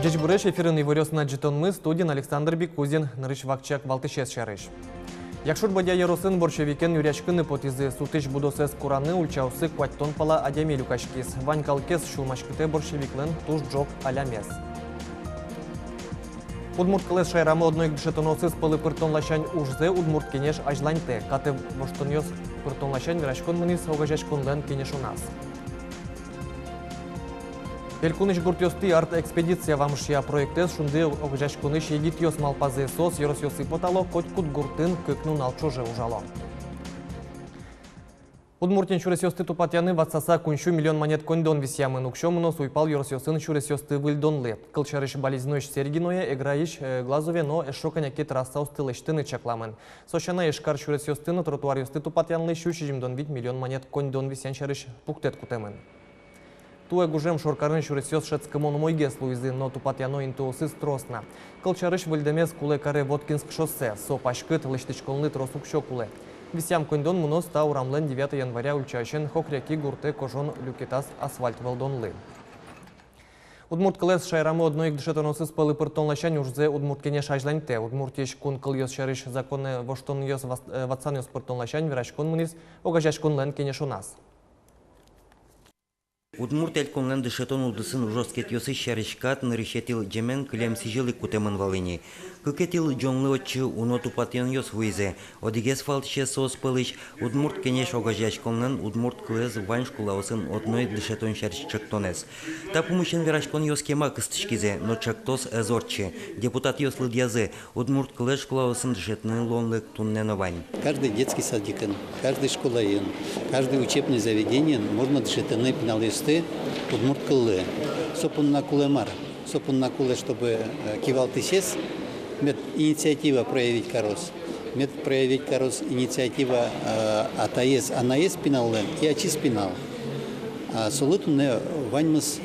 Жеч буреш эфирын иварёс на джетонмы студин Александр Бекузин, нарыш вакчак валтышес шарыш. Якшур бадя яросын борщевикен юрячкыны потизы сутыш будосес кураны ульчаусы кваттон пала адямелю кашкис. Ванькалкес шулмашкыте борщевиклен туш джок алямес. Удмурткалес шайрамы одной гдшетоносы спалы пыртонлашань ужзе удмурт кенеш ажланьте. Каты воштоньос пыртонлашань вирашкон мынис огажашкон лен кенеш у нас. Пелькуныш гуртёсты арт-экспедиция вамшия проектес шунды огжашкуныш егитьёс малпазы сос еросёсы потало котькут гуртын көкну налчоже ужало. Удмуртин шуресёсты тупатяны ватсаса куншу миллион монет кондон висямын укшёмыно суйпал еросёсын шуресёсты выльдонлы. Кылчарыш болезнойш сергиное играиш глазове, но эшоканяки трасса устылыштыны чакламын. Сошана эшкар шуресёстыны тротуарёсты тупатянлы щущижимдон вид миллион монет кондон висянчарыш пуктет кутемын. Туэ гужем шоркарын шуресёс шецкамон мойге слуизы, но тупатяно интуосы стросна. Кылчарыш выльдемес куле каре Воткинск шоссе, со пашкыт лыштычконлы тросук шокуле. Висям кондон муно ста урамлен 9 января ульчащен хокряки гурте кожон люкетас асфальт велдонлы. Удмурт кылес шайрамы одной гдшетоносы спалы пыртонлащань ужзе удмурткене шажланьте. Удмуртеш кун кыльёс шарыш законы воштоньёс ватсаньёс пыртонлащань вирашкон мунис огажашкон лен кенеш у нас. Удмурт эльконлен дышетон удысын ужоскет йосы шарышкат нарышетил джемен клем сижилы кутемын валыни. Кыкетил джонлы отчы уно тупатен йос вуизе. Одигес фалтше сос пылыш удмурт кенеш огажашконлен удмурт кылез вань шкулаусын одной дышетон шарышчактонес. Та помощен верашкон йос кема кыстышкизе, но чактос эзорче. Депутат йос лыдьязы удмурт кылез шкулаусын дышетны лонлык тунненовань. Каждый детский садик, каждый школа, каждое учебное заведение можно дышетны пеналисты удмурт кылы. Сопун на кулемар, сопун на куле, чтобы кивал тысяч. Мед инициатива проявить корос. Мед проявить корос инициатива атаес, анаес пиналлен и ачис пинал. Солытуне ваньмас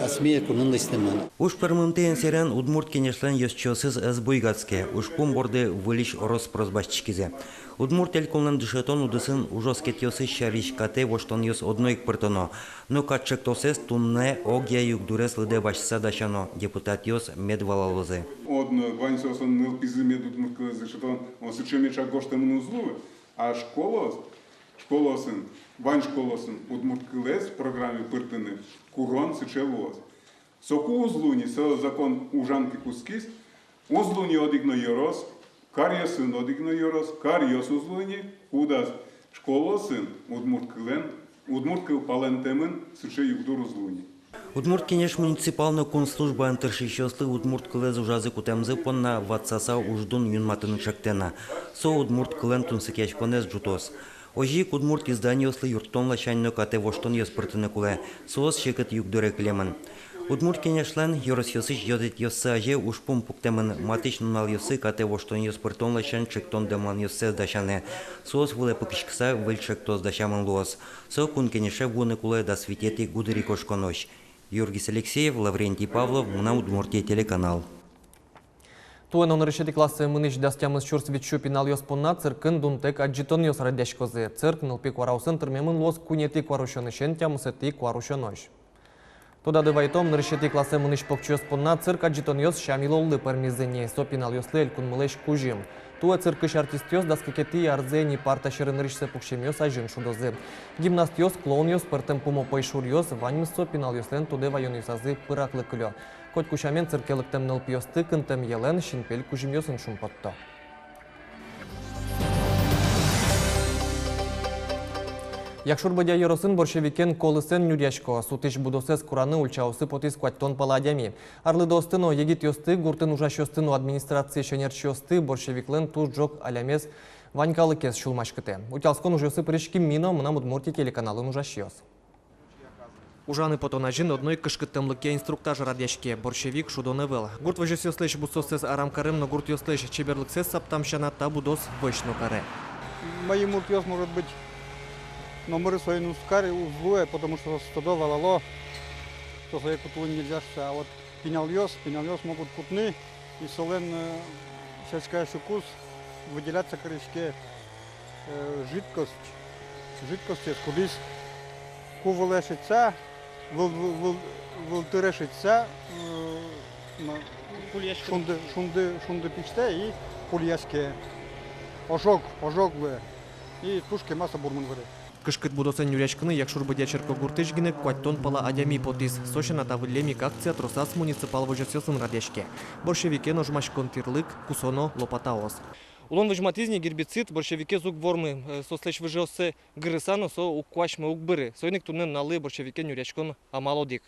осмея кунын листеман. Уж пермымтен серен удмурт кенешлен йосчосыз эсбуйгацке. Уж пумборды вылиш орос прозбашчикизе. Удмурт эльконлен дышетон удысын ужоскет йосы шаришкате воштон йос одной пыртоно. Но катчектосес тунне огья югдурес лыде башса дашано. Депутат йос медвалалозе. Одно ваньсосон мылпизы медут мыркылы дышетон он сычемеча гоштемын узлувы. А школосын, вань школосын удмурт кылес в программе пыртыны курон сычевоз. Соку узлуни со закон ужанки кускис, узлуни одигно йорос, карьесын одигно йорос, карьес узлуни, кудас школосын удмурт кылен, удмурт кыл палентемын сыче югдур узлуни. Удмурт кенеш муниципалны конслужба антыршищослы удмурт кылез ужазы кутемзы понна ватсаса уждун юнматыны чактена. Со удмурт кылен тунсыкеш понес джутос. Ожик удмурт изданиослы юртонла шаньно кате воштон йоспыртыны куле. Соос шекет югдуре клемын. Удмурт кенешлен йоросьосыш йодет йосы аже ушпум пуктемын матыш нунал йосы кате воштон йоспыртонла шан чектон деман йосы дашане. Соос вуле пыкышкса выльчектос дашамын луос. Со кун кенеше вуны куле да светети гудыри кошконош. Юргис Алексеев, Лаврентий Павлов, Муна Удмуртия телеканал. Туэн он решети классы мыныш дастямыз чурс вичу пинал йоспонна циркын дунтек аджитон йос радяшкозы. Цирк нылпи квараусын тырмемын лос кунети кварушонышен тямысети кварушонош. Туда дывайтом решети классы мыныш покчу йоспонна цирк аджитон йос шамилоллы пармизыне. Со пинал йослы элькун мылеш кужим. Туэ циркыш артист йос даскекети арзени парта шырынырышсы пукшем йос ажин шудозы. Гимнаст йос, клоун йос, пыртым пумо пайшур йос, ваньмыз со пинал йослен туде вайон йосазы пыраклы кылё. Хоть кушамен циркелыктем нылпиосты кынтем елен шинпель кужим йосын шумпотто. Якшур бадя йоросын борщевикен колысен нюряшко, сутыш будосес кураны ульчаусы потис кваттон паладями. Арлы достыно егит йосты, гуртын ужашёстыно администрации шенерчёсты борщевиклен туж жок алямес ванькалы кес шулмашкыте. Утялскон ужасы прышки мино мына Удмуртия телеканалын ужашёс. Ужаны потонажин одной кышкыттымлыке инструктаж радяшке борщевик шудоневел. Гурт вожесёслеш бусосес арамкарым, но гурт ёслеш чеберлыксес саптамшана та будос вышну каре. Мои муртёс может быть номеры свои ускари узлуя, потому что стадо валало, то свои кутлы нельзя, а вот пеняльёс могут кутны и солен сельская шукус выделяться корешке жидкости, скудись кувалешится, волтырешится, шунды печте и пульяшке. Ожог вы. И тушки масса бурман варе. Кышкыт будосын юрячкыны якшур быдячерко гуртыжгины куаттон пала адями потис. Сошена тавылемик акция тросас муниципал вожесёсын радешке. Борщевике ножмаш контирлык, кусоно лопатаос. Улон выжматизни гербицид борщевике зук вормы сослеш выжёсы грысано со уквашмы укбыры. Сойник тунен налы борщевике юрячкон амалодик.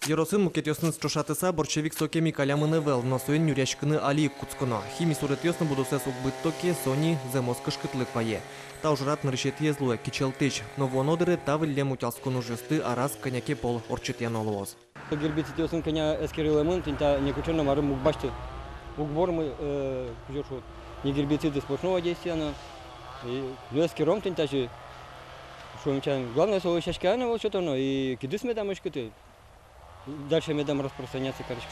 Еросын мукетёсын строшатыса борщевик сокеми калямыны вел, но соен юрячкыны алиик куцконо. Хими суретёсны будусес укбыттоке сони земос кышкытлык пае. Та ужрат нарышет езлуе кичелтыч, но вонодыры тавылле мутялскону жысты арас коняке пол орчытян олуоз. Гербицидёсын коня эскерилемын, тинта некучерно марым мукбашты. Укбормы кужёршут. Не гербициды сплошного действия, и эскером тинта же. Главное, что шашканы вот что-то, и кидыс медам ишкыты. Дальше медам распространяться, короче.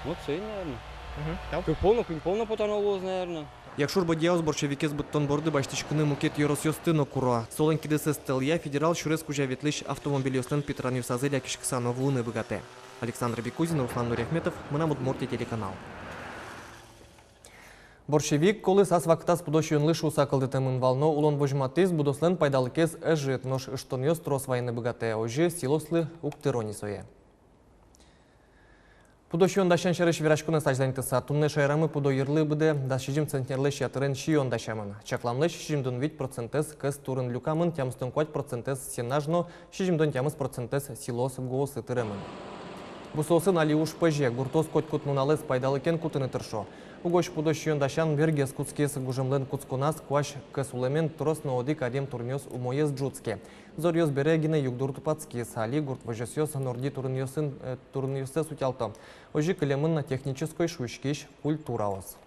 Вот все, наверное. Полно потонулось, наверное. Якшур бодяус борщевике с быттонборды баштичкыны мукет еросёстыно куро. Солон кидысы стелья федерал шурес кужавитлыш автомобилёстын Петран Юсазыля кишксано вулны быгате. Александр Бекузин, Руслан Нурехметов, Мынамут Морти телеканал. Борщевик колы сас вактас пудощуын лыш усакылды тымын вално улон вожматыз будослен пайдалыкез эжит, нош ыштонёс трос вайны быгате, ожи силослы уктырони сое. Пудощуын дашан шереш вирашкуны сажданитыса, тунны шайрамы пудо йырлы быды, да шижим центнерлы шатырын шион дашамын. Чакламлы шижимдон вид процентез кыз турын люкамын, тямстон куать процентез сенажно, шижимдон тямыз процентез силос госы тырымын. Бусосын али уж пыже, гуртос коть кутнуналыз пайдалыкен кутыны тыршо. Угош пудощуын дашан вергес куцкес гужымлен куцкунас куаш кэсулемен трос наодик адем турнёс умоез джуцке. Зорьёс берегине югдур тупацкес, али гурт вожесёс норди турнёсы сутялто. Ожи кылемын на технической шушкиш культураос.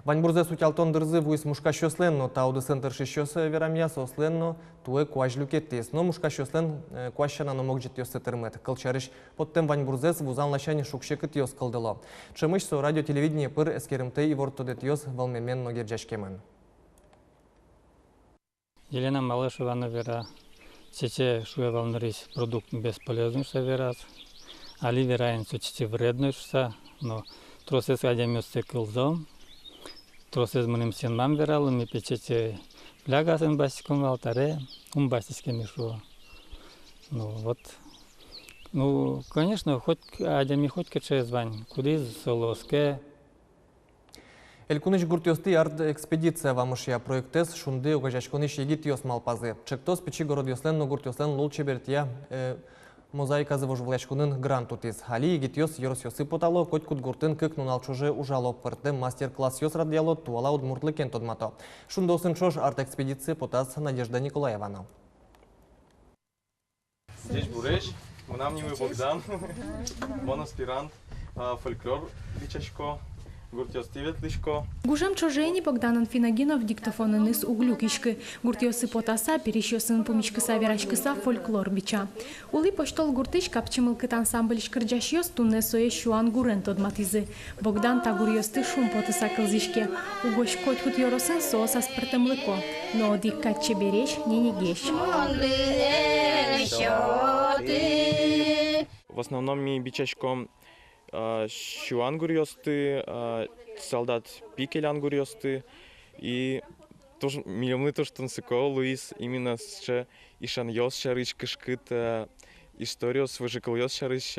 Ваньбурзе сутялтон дырзы вуйс мушка шёслен, но тауды центр шишёсы верамья сослен, но туэ куаж люкеттес. Но мушка шёслен куашана но мог житёсы термет. Кылчарыш подтем ваньбурзес вузан лащане шукшекыт ёс кылдыло. Чымыш со радио телевидение пыр эскеримтей и вортодет ёс волмемен ногерджашкемен. Елена Малышева навера. Сече шуя волнорись продукт бесполезный верас. Али вераен сочти вредный, но тросес адямёсте кылдом. Тросез мыним сен мам верал, ми печете плягасын басиком алтаре, басиске мишу. Ну вот, ну конечно, хоть адями хоть каче звань, куди солоске. Элькуныш гуртёсты арт экспедиция вамышья проектес шунды угажачконыш егит ёс малпазы. Чектос печи город ёслен, но гуртёслен лул чебертия мозаика завожвлячкунын грант утиз. Али егит ёс еросёсы потало, коть кут гуртын кык нунал чуже ужало пырты мастер-класс ёс радиало туала удмуртлы кен тодмато. Шундосын чош арт экспедиция потас Надежда Николаевна. Здесь Буреш, Мунамнимый Богдан, он аспирант, фольклор Бичачко, Гуртёс Тиветлишко. Гужам чожени Богданан Финагинов диктофонын из углюкишки. Гуртёсы потаса перещёсын помичкыса верачкыса фольклор бича. Ули поштол гуртыш капчымылкыт ансамбль шкырджашьёс тунне сое шуан гурен тодматизы. Богдан тагурьёсты шум потыса кылзишке. Угош коть хут ёросын соос аспыртым лыко. Но диккат чебереш не гещ. В основном ми Бичачко Шуан гурьёсты, солдат Пикелян гурьёсты и тоже миллионы то, что насыко Луис именно с Ишан ёс шарыш кышкыт историю с выжикал ёс шарыш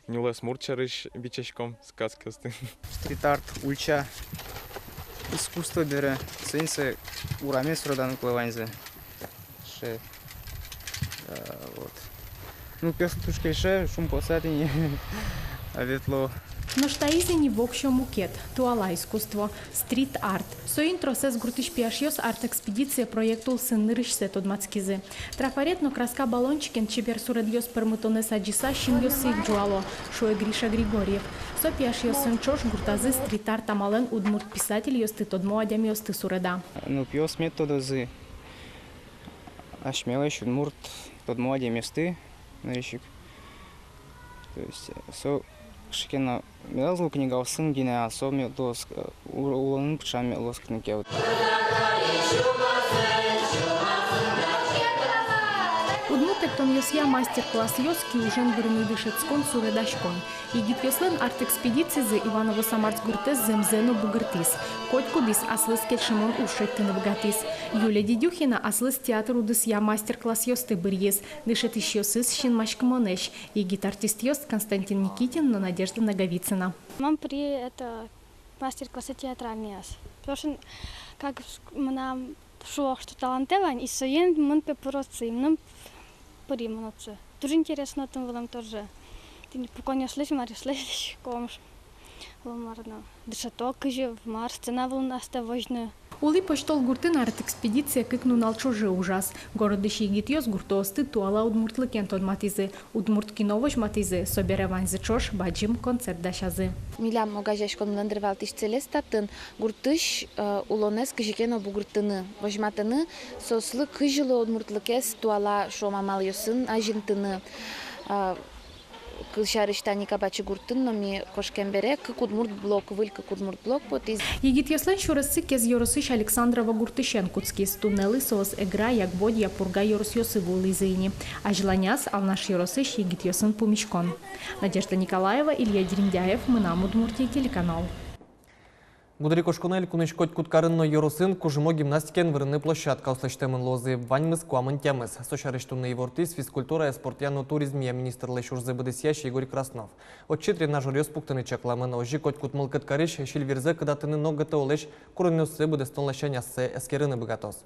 нюлес мур шарыш Бичачком сказкосты. Стрит-арт ульча искусство бере сенсе ураме сродан клаванзе. Вот. Ну пёсу тушка еше шум посадини. Ветло. Но штаизи не вокшо мукет, туала искусство, стрит-арт. Соин тросес гуртыш пиашьёс арт-экспедиция проектул сыннырыш сет од мацкизы. Трафаретно краска баллончикен чебер суредьёс пермутоне саджиса шимьёс сик джуало, шуэ Гриша Григорьев. Со пиашьёс сынчош гуртазы стрит-арт амален удмурт писатель ёсты тодмо адям ёсты суреда. Ну пиос методозы. Ашмелеш удмурт тодмо адям ёсты, нарищик. То есть со шикена мелазлу книга сын гине особенно дос улон пчами лоскники вот. Удмуртек тон йосья мастер-класс йоски ужен бұрыны дышецкон суредашкон. Егит йослен арт-экспедицизы Иваново-Самарск гуртес земзену бугыртис. Котькудис аслыс келшимон ушеттыны бгатис. Юлия Дедюхина аслыс театр удысья мастер-класс йосты бырьес. Дышет ищёсыз щин машкамонеш. Егит артист йост Константин Никитин, но Надежда Наговицына. Мам при это мастер-классы театральный яс. Потому что как нам шо что талантливый, и соен мы попросим, нам примануться. Тоже интересно там было тоже. Ты не покойно слышишь, Мария, слышишь, комш. Ломарно. Дышаток же в Марс, цена волна оставочная. Ули почтол гуртын арт-экспедиция кыкну налчоже ужас. Городыш егит йос гуртосты туала удмуртлыкен тодматизы. Удмурт киновош матизы. Соберевань зычош баджим концерт дашазы. Милям могажеш кон ландырвалтиш целестатын гуртыш улонес кыжекено бугуртыны. Вожматыны сослы кыжилы удмуртлыкес туала шомамал йосын ажинтыны. Кылшарыштани кабачы гуртын, но ми кошкембере, как удмурт блок, выль, как удмурт блок, потиз. Егит йослен шурасы кез йоросыш Александрова гуртышен куцкис. Туннелы соос эгра, як бодья пурга йорос йосы вулызыйни. А желаняс ал наш йоросыш егит йосын пумишкон. Надежда Николаева, Илья Дерендяев, Мынам Удмуртия, телеканал. Гудри кошконель кунышкот куткарынно йоросын кужимо гимнастикен вырыны площадка услыштемын лозы ваньмыз куамын темыз. Сошарыштунны ивортис физкультура и спортяно туризмия министрлы шурзы быдысящий Игорь Краснов. Отчет тренажер йос пуктыны чакламын ожи кот кутмыл кыткарыш шилверзе кыдатыны ноггыты олеш курынёсы быдыстон лащанясы эскерыны быгатос.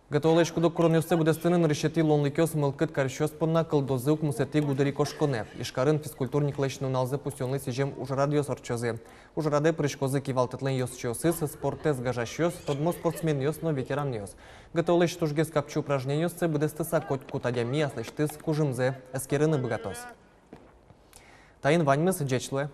Гатолеш кудок курынёсы быдыстынын решети лонлыкёс мылкыт карышёс понна кылдозы укмусети гудри кошконе. Ишкарын физкультурник лечну налзы пустёнлы сижем ужрадиос орчозы. Ужраде прыжкозы кивалтытлен йос чёсыз, спортез гажащёс, тодмо спортсмен йос, но ветеран йос. Гатолеш тужгес капчу упражнениёсы быдыстыса кот кутадями аслыштыз кужымзе эскерыны быгатос. Тайын ваньмыз джечлы.